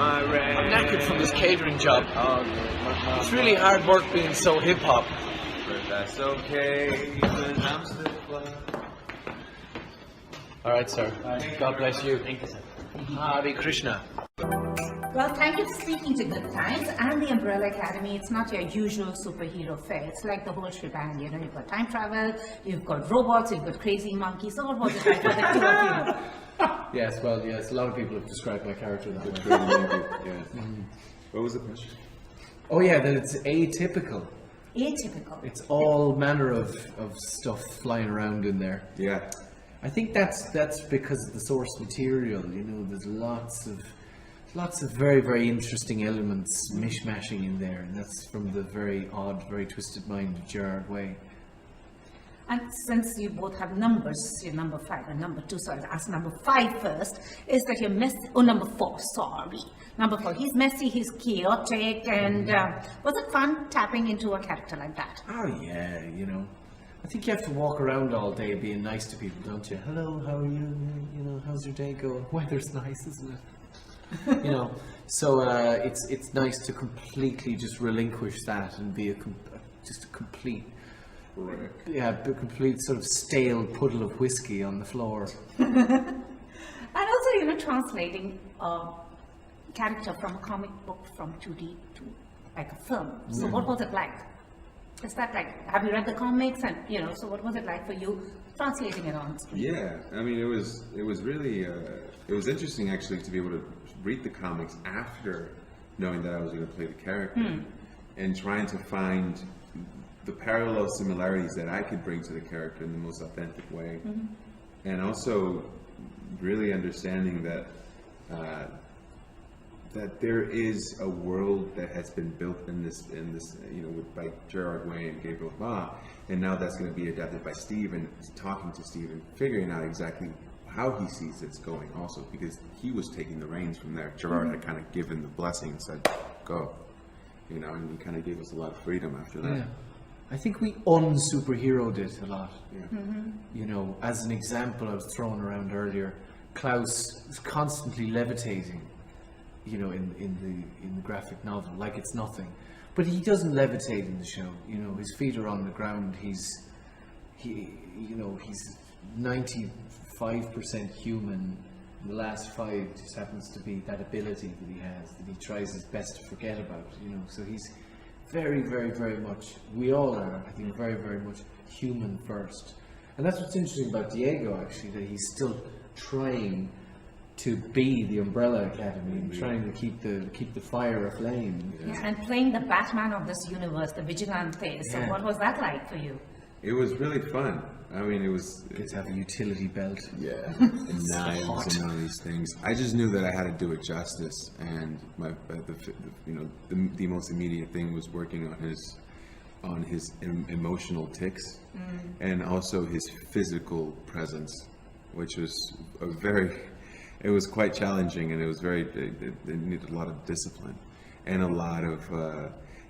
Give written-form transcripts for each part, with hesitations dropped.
I'm knackered from this catering job. It's really hard work being so hip-hop. But that's okay, 'cause I'm still fly. Alright, sir. God bless you. Thank you, sir. Hare Krishna. Well, thank you for speaking to Good Times and the Umbrella Academy. It's not your usual superhero fair. It's like the whole shebang, you know. You've got time travel, you've got robots, you've got crazy monkeys. So what was it like for the two of you? Yes, well, yes, a lot of people have described my character that way. Yeah. What was the question? Oh yeah, that it's atypical. Atypical. It's all manner of stuff flying around in there. Yeah. I think that's because of the source material, you know, there's lots of very, very interesting elements mishmashing in there, and that's from the very odd, very twisted mind of Gerard Way. And since you both have numbers, you're number 5 and number 2, so I'll ask number 5 first, is that you're messy, number 4, sorry. Number 4, he's messy, he's chaotic, and was it fun tapping into a character like that? Oh yeah, you know, I think you have to walk around all day being nice to people, don't you? Hello, how are you? You know, how's your day going? Weather's nice, isn't it? You know, so it's nice to completely just relinquish that and be just a complete, complete sort of stale puddle of whiskey on the floor. And also, you know, translating a character from a comic book from 2D to like a film. So what was it like? Is that like, have you read the comics, and you know, so what was it like for you translating it on screen? Yeah, I mean, it was really it was interesting actually to be able to read the comics after knowing that I was going to play the character, and trying to find the parallel similarities that I could bring to the character in the most authentic way, and also really understanding that that there is a world that has been built in this you know, by Gerard Way and Gabriel Ma, and now that's going to be adapted by Steve, and talking to Steve and figuring out exactly how he sees it's going also, because he was taking the reins from there. Gerard had kind of given the blessing and said, go, you know, and he kind of gave us a lot of freedom after that. Yeah. I think we un-superheroed it a lot. Yeah. You know, as an example I was throwing around earlier, Klaus is constantly levitating, you know, in the graphic novel, like it's nothing. But he doesn't levitate in the show, you know, his feet are on the ground, he's 95% human, the last 5 just happens to be that ability that he has, that he tries his best to forget about, you know, so he's very, very, very much, we all are, I think, very, very much human first. And that's what's interesting about Diego, actually, that he's still trying to be the Umbrella Academy and trying to keep the fire aflame. Yeah, and playing the Batman of this universe, the Vigilante. So what was that like for you? It was really fun. I mean, it was. Get to have a utility belt. Yeah, and knives and all these things. I just knew that I had to do it justice, and the most immediate thing was working on his emotional tics, and also his physical presence, which was it was quite challenging, and it was it needed a lot of discipline, and a lot of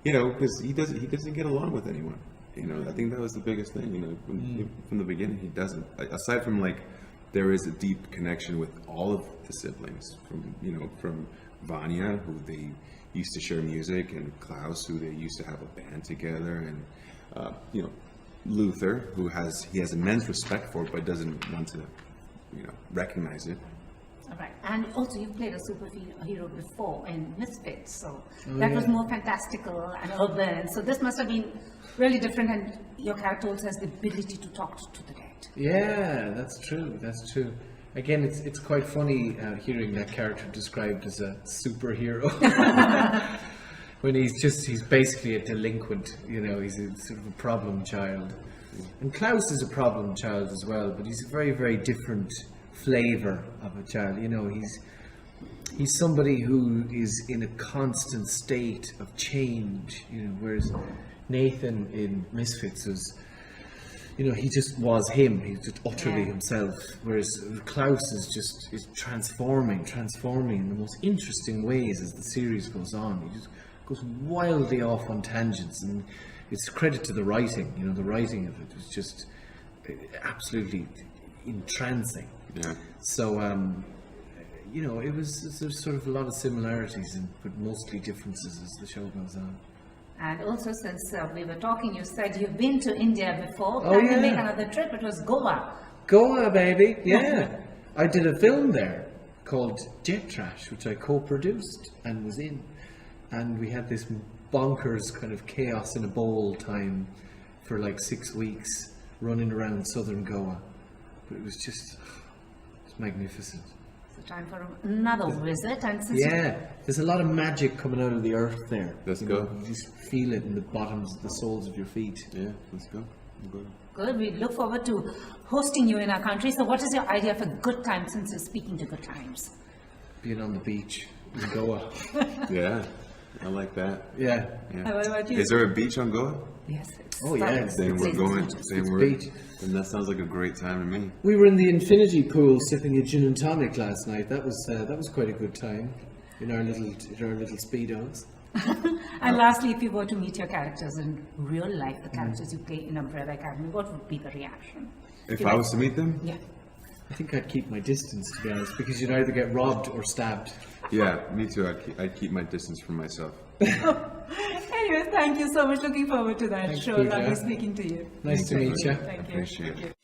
because he doesn't get along with anyone. You know, I think that was the biggest thing. You know, from the beginning, he doesn't. Aside from there is a deep connection with all of the siblings. From Vanya, who they used to share music, and Klaus, who they used to have a band together, and Luther, who he has immense respect for, but doesn't want to, recognize it. All right, and also you played a superhero before in Misfits, so that was more fantastical and urban. So this must have been really different, and your character also has the ability to talk to the dead. Yeah, that's true. That's true. Again, it's quite funny hearing that character described as a superhero when he's basically a delinquent. You know, he's a sort of a problem child, and Klaus is a problem child as well, but he's a very, very different flavor of a child. You know, he's somebody who is in a constant state of change. You know, whereas Nathan in Misfits was, he just was him. He's just utterly himself. Whereas Klaus is transforming in the most interesting ways as the series goes on. He just goes wildly off on tangents, and it's credit to the writing. You know, the writing of it was just absolutely entrancing. Yeah. So, you know, there's sort of a lot of similarities, but mostly differences as the show goes on. And also, since we were talking, you said you've been to India before. Oh, Plan to yeah. make another trip. It was Goa. Goa, baby, yeah. I did a film there called Jet Trash, which I co-produced and was in. And we had this bonkers kind of chaos in a bowl time for like 6 weeks, running around southern Goa. But it was just, it's magnificent. So time for another visit. And since Yeah, there's a lot of magic coming out of the earth there. Let's You go. know, you just feel it in the bottoms, the soles of your feet. Yeah, let's go. We'll go. good, we look forward to hosting you in our country. So what is your idea for good time, since you're speaking to good times? Being on the beach in Goa. Yeah, I like that. Yeah. Yeah. And what about you? Is there a beach on Goa? Yes. It's Oh, yeah. fabulous. Then we're It's going. gorgeous. Then It's we're. beach. Then that sounds like a great time to me. We were in the infinity pool sipping a gin and tonic last night. That was quite a good time in our little speedos. And lastly, if you were to meet your characters in real life, the characters you play in Umbrella Academy, what would be the reaction? If I was to meet them, Yeah. I think I'd keep my distance, to be honest, because you'd either get robbed or stabbed. yeah, me too. I'd keep my distance from myself. Anyway, thank you so much. Looking forward to that Thanks, show. Pooja. Lovely speaking to you. Nice to meet you. Thank you. Appreciate it.